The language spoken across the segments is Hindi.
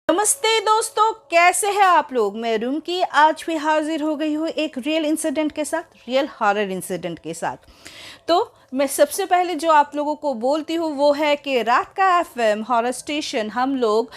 नमस्ते दोस्तों, कैसे हैं आप लोग। मैं रुमकी आज भी हाजिर हो गई हूँ एक रियल इंसिडेंट के साथ, रियल हॉरर इंसिडेंट के साथ। तो मैं सबसे पहले जो आप लोगों को बोलती हूँ वो है कि रात का एफएम हॉरर स्टेशन हम लोग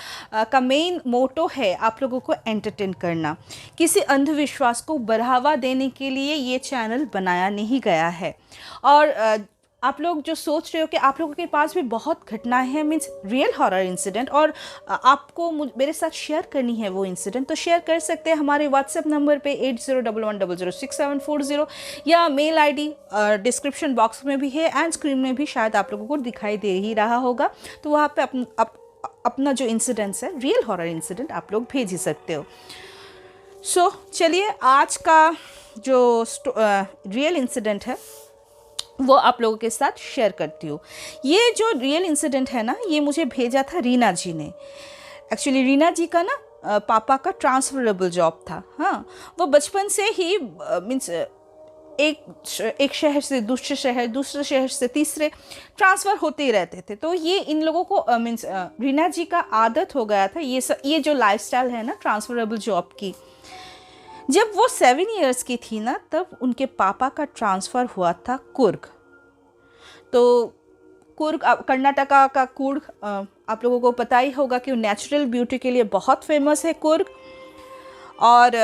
का मेन मोटो है आप लोगों को एंटरटेन करना। किसी अंधविश्वास को बढ़ावा देने के लिए ये चैनल बनाया नहीं गया है। और आप लोग जो सोच रहे हो कि आप लोगों के पास भी बहुत घटनाएं हैं, मीन्स रियल हॉरर इंसिडेंट, और आपको मेरे साथ शेयर करनी है वो इंसिडेंट, तो शेयर कर सकते हैं हमारे व्हाट्सएप नंबर पे 8011006740 या मेल आईडी डिस्क्रिप्शन बॉक्स में भी है एंड स्क्रीन में भी शायद आप लोगों को दिखाई दे ही रहा होगा। तो वहाँ पे अपना जो इंसिडेंट्स है, रियल हॉरर इंसिडेंट, आप लोग भेज ही सकते हो। सो चलिए आज का जो रियल इंसिडेंट है वो आप लोगों के साथ शेयर करती हूँ। ये जो रियल इंसिडेंट है ना, ये मुझे भेजा था रीना जी ने। एक्चुअली रीना जी का ना पापा का ट्रांसफरेबल जॉब था। हाँ, वो बचपन से ही मीन्स एक शहर से दूसरे शहर से तीसरे ट्रांसफ़र होते ही रहते थे। तो ये इन लोगों को मीन्स रीना जी का आदत हो गया था ये जो लाइफस्टाइल है ना ट्रांसफरेबल जॉब की। जब वो 7 इयर्स की थी ना, तब उनके पापा का ट्रांसफ़र हुआ था कुर्ग। तो कुर्ग कर्नाटका का कुर्ग आप लोगों को पता ही होगा कि नेचुरल ब्यूटी के लिए बहुत फेमस है कुर्ग। और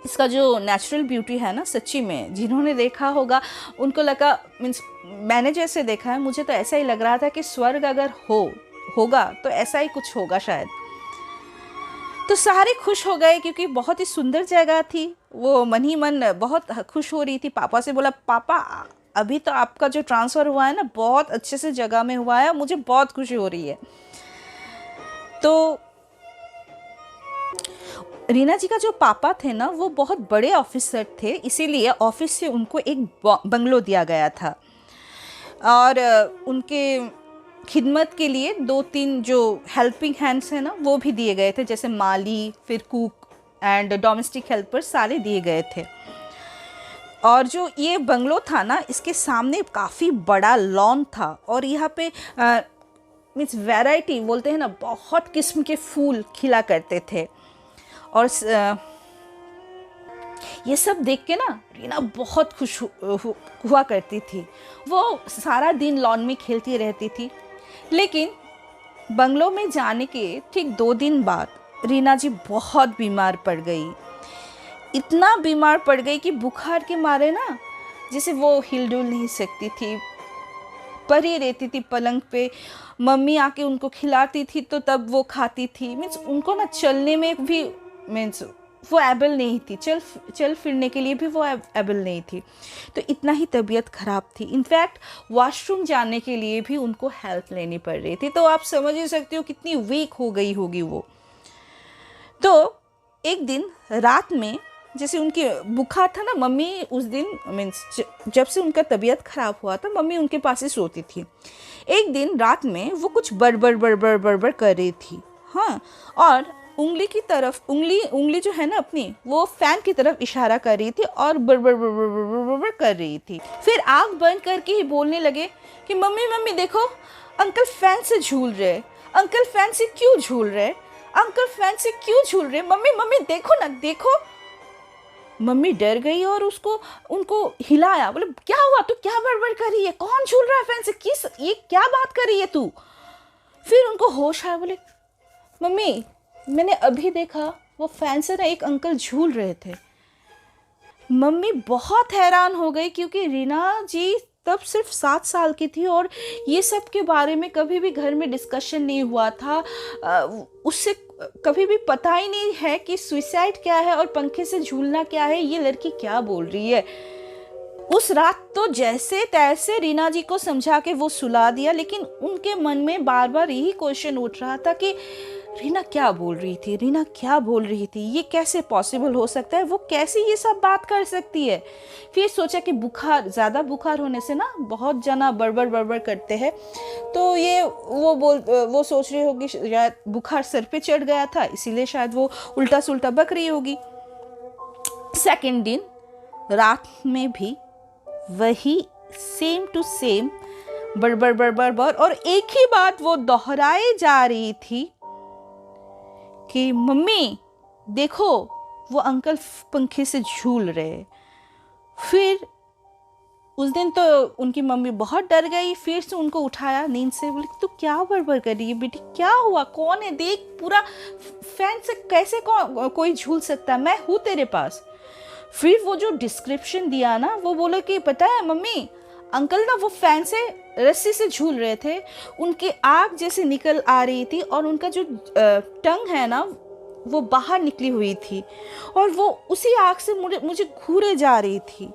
इसका जो नेचुरल ब्यूटी है ना, सच्ची में जिन्होंने देखा होगा उनको लगा, मीन्स मैंने जैसे देखा है मुझे तो ऐसा ही लग रहा था कि स्वर्ग अगर होगा तो ऐसा ही कुछ होगा शायद। तो सारे खुश हो गए क्योंकि बहुत ही सुंदर जगह थी। वो मन ही मन बहुत खुश हो रही थी। पापा से बोला, पापा अभी तो आपका जो ट्रांसफ़र हुआ है ना बहुत अच्छे से जगह में हुआ है, मुझे बहुत खुशी हो रही है। तो रीना जी का जो पापा थे ना वो बहुत बड़े ऑफिसर थे, इसीलिए ऑफिस से उनको एक बंगलो दिया गया था और उनके खिदमत के लिए 2-3 जो हेल्पिंग हैंड्स हैं ना वो भी दिए गए थे, जैसे माली, फिर कुक एंड डोमेस्टिक हेल्पर सारे दिए गए थे। और जो ये बंगलो था ना, इसके सामने काफ़ी बड़ा लॉन था और यहाँ पे मीन्स वैरायटी बोलते हैं ना, बहुत किस्म के फूल खिला करते थे। और ये सब देख के ना रीना बहुत खुश हुआ करती थी। वो सारा दिन लॉन में खेलती रहती थी। लेकिन बंगलो में जाने के ठीक 2 दिन बाद रीना जी बहुत बीमार पड़ गई। इतना बीमार पड़ गई कि बुखार के मारे ना जैसे वो हिलडुल नहीं सकती थी, पड़ी रहती थी पलंग पे। मम्मी आके उनको खिलाती थी तो तब वो खाती थी। मीन्स उनको ना चलने में भी मीन्स वो एबल नहीं थी, चल फिरने के लिए भी वो एबल नहीं थी। तो इतना ही तबीयत ख़राब थी। इनफैक्ट वॉशरूम जाने के लिए भी उनको हेल्प लेनी पड़ रही थी। तो आप समझ ही सकते हो कितनी वीक हो गई होगी वो। तो एक दिन रात में जैसे उनकी बुखार था ना, मम्मी उस दिन मीन्स जब से उनका तबीयत ख़राब हुआ था मम्मी उनके पास ही सोती थी। एक दिन रात में वो कुछ बड़बड़ कर रही थी। हाँ, और उंगली की तरफ उंगली जो है ना अपनी, वो फैन की तरफ इशारा कर रही थी और बड़बड़ कर रही थी। फिर आँख बंद करके ही बोलने लगे कि मम्मी देखो, अंकल फैन से झूल रहे, अंकल फैन से क्यों झूल रहे, अंकल फैन से क्यों झूल रहे, मम्मी देखो ना देखो। मम्मी डर गई और उनको हिलाया, बोले क्या हुआ, तू क्या बड़बड़ कर रही है, कौन झूल रहा है फैन से, किस ये क्या बात कर रही है तू। फिर उनको होश आया, बोले मम्मी मैंने अभी देखा वो फैन से ना एक अंकल झूल रहे थे। मम्मी बहुत हैरान हो गई क्योंकि रीना जी तब सिर्फ 7 साल की थी और ये सब के बारे में कभी भी घर में डिस्कशन नहीं हुआ था। उससे कभी भी पता ही नहीं है कि सुसाइड क्या है और पंखे से झूलना क्या है, ये लड़की क्या बोल रही है। उस रात तो जैसे तैसे रीना जी को समझा के वो सुला दिया, लेकिन उनके मन में बार बार यही क्वेश्चन उठ रहा था कि रीना क्या बोल रही थी, ये कैसे पॉसिबल हो सकता है, वो कैसे ये सब बात कर सकती है। फिर सोचा कि ज़्यादा बुखार होने से ना बहुत जना बड़बड़ करते हैं, तो ये वो सोच रही होगी शायद बुखार सर पे चढ़ गया था, इसीलिए शायद वो उल्टा सुल्टा बक रही होगी। सेकंड दिन रात में भी वही सेम टू सेम बड़बड़ और एक ही बात वो दोहराए जा रही थी कि मम्मी देखो वो अंकल पंखे से झूल रहे। फिर उस दिन तो उनकी मम्मी बहुत डर गई, फिर से उनको उठाया नींद से, बोले तू क्या बड़बड़ कर रही है बेटी, क्या हुआ, कौन है, देख पूरा फैन से कैसे कोई झूल सकता है, मैं हूँ तेरे पास। फिर वो जो डिस्क्रिप्शन दिया ना, वो बोले कि पता है मम्मी, अंकल ना वो फैन से रस्सी से झूल रहे थे, उनकी आग जैसे निकल आ रही थी और उनका जो टंग है ना वो बाहर निकली हुई थी और वो उसी आग से मुझे घूरे जा रही थी।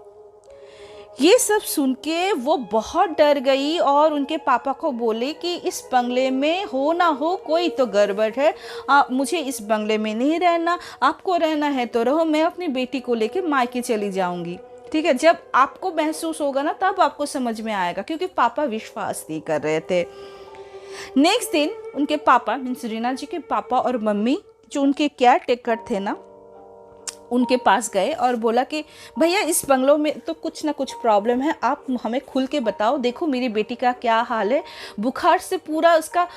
ये सब सुन के वो बहुत डर गई और उनके पापा को बोले कि इस बंगले में हो ना हो कोई तो गड़बड़ है, मुझे इस बंगले में नहीं रहना, आपको रहना है तो रहो, मैं अपनी बेटी को लेके मायके चली जाऊंगी, ठीक है, जब आपको महसूस होगा ना तब आपको समझ में आएगा, क्योंकि पापा विश्वास नहीं कर रहे थे। नेक्स्ट दिन उनके पापा मीन्स रीना जी के पापा और मम्मी जो उनके केयर टेकर थे ना, उनके पास गए और बोला कि भैया इस बंगलों में तो कुछ ना कुछ प्रॉब्लम है, आप हमें खुल के बताओ, देखो मेरी बेटी का क्या हाल है, बुखार से पूरा उसका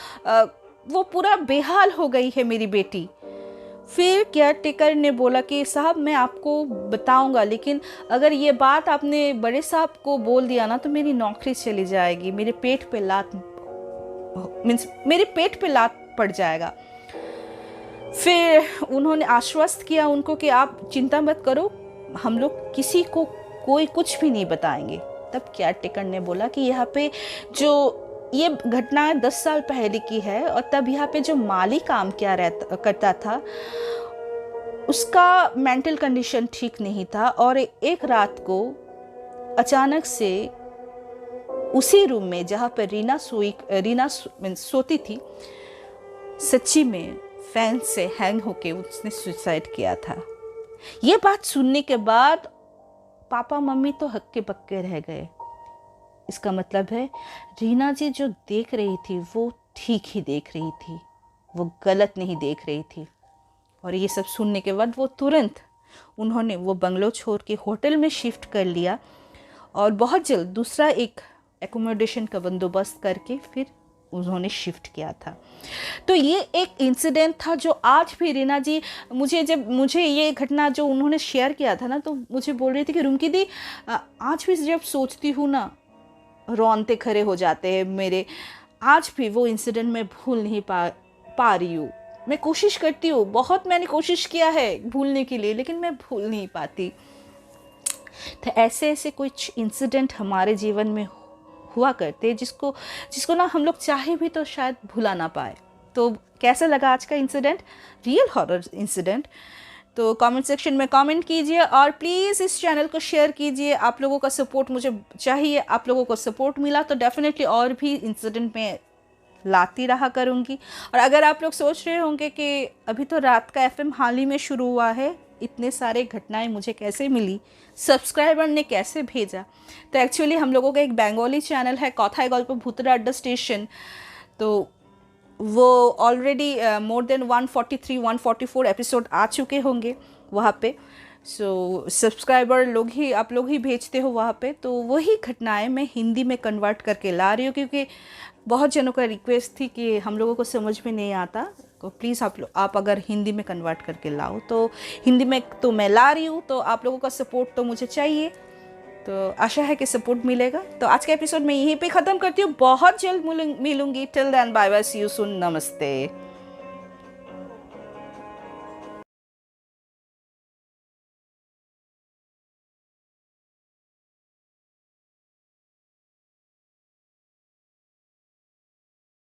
वो पूरा बेहाल हो गई है मेरी बेटी। फिर केयर टेकर ने बोला कि साहब मैं आपको बताऊंगा, लेकिन अगर ये बात आपने बड़े साहब को बोल दिया ना तो मेरी नौकरी चली जाएगी, मेरे पेट पे लात पड़ जाएगा। फिर उन्होंने आश्वस्त किया उनको कि आप चिंता मत करो, हम लोग किसी को कोई कुछ भी नहीं बताएंगे। तब केयर टेकर ने बोला कि यहाँ पे जो ये घटना 10 साल पहले की है और तब यहाँ पे जो माली काम करता था उसका मेंटल कंडीशन ठीक नहीं था और एक रात को अचानक से उसी रूम में जहाँ पर रीना सोती थी, सच्ची में फैन से हैंग होके उसने सुसाइड किया था। ये बात सुनने के बाद पापा मम्मी तो हक्के बक्के रह गए। इसका मतलब है रीना जी जो देख रही थी वो ठीक ही देख रही थी, वो गलत नहीं देख रही थी। और ये सब सुनने के बाद वो तुरंत उन्होंने वो बंगलो छोड़ के होटल में शिफ्ट कर लिया और बहुत जल्द दूसरा एक एकोमोडेशन का बंदोबस्त करके फिर उन्होंने शिफ्ट किया था। तो ये एक इंसिडेंट था जो आज भी रीना जी मुझे ये घटना जो उन्होंने शेयर किया था ना, तो मुझे बोल रही थी कि रुमकी दी आज भी जब सोचती हूँ ना रोंगटे खड़े हो जाते हैं मेरे। आज भी वो इंसिडेंट मैं भूल नहीं पा रही हूँ। मैं कोशिश करती हूँ, बहुत मैंने कोशिश किया है भूलने के लिए, लेकिन मैं भूल नहीं पाती। तो ऐसे कुछ इंसिडेंट हमारे जीवन में हुआ करते जिसको ना हम लोग चाहे भी तो शायद भुला ना पाए। तो कैसा लगा आज का इंसिडेंट, रियल हॉरर इंसिडेंट? तो कमेंट सेक्शन में कमेंट कीजिए और प्लीज़ इस चैनल को शेयर कीजिए। आप लोगों का सपोर्ट मुझे चाहिए, आप लोगों को सपोर्ट मिला तो डेफिनेटली और भी इंसिडेंट में लाती रहा करूँगी। और अगर आप लोग सोच रहे होंगे कि अभी तो रात का FM हाल ही में शुरू हुआ है, इतने सारे घटनाएं मुझे कैसे मिली, सब्सक्राइबर ने कैसे भेजा, तो एक्चुअली हम लोगों का एक बंगाली चैनल है कथाय गल्प भूतरा अड्डा स्टेशन, तो वो ऑलरेडी मोर देन 143-144 एपिसोड आ चुके होंगे वहाँ पे। सो सब्सक्राइबर लोग ही, आप लोग ही भेजते हो वहाँ पे, तो वही घटनाएं मैं हिंदी में कन्वर्ट करके ला रही हूँ, क्योंकि बहुत जनों का रिक्वेस्ट थी कि हम लोगों को समझ में नहीं आता, तो प्लीज़ आप अगर हिंदी में कन्वर्ट करके लाओ। तो हिंदी में तो मैं ला रही हूँ, तो आप लोगों का सपोर्ट तो मुझे चाहिए, तो आशा है कि सपोर्ट मिलेगा। तो आज का एपिसोड मैं यहीं पे ख़त्म करती हूँ, बहुत जल्द मिलूंगी। Till then bye bye, see you soon, नमस्ते।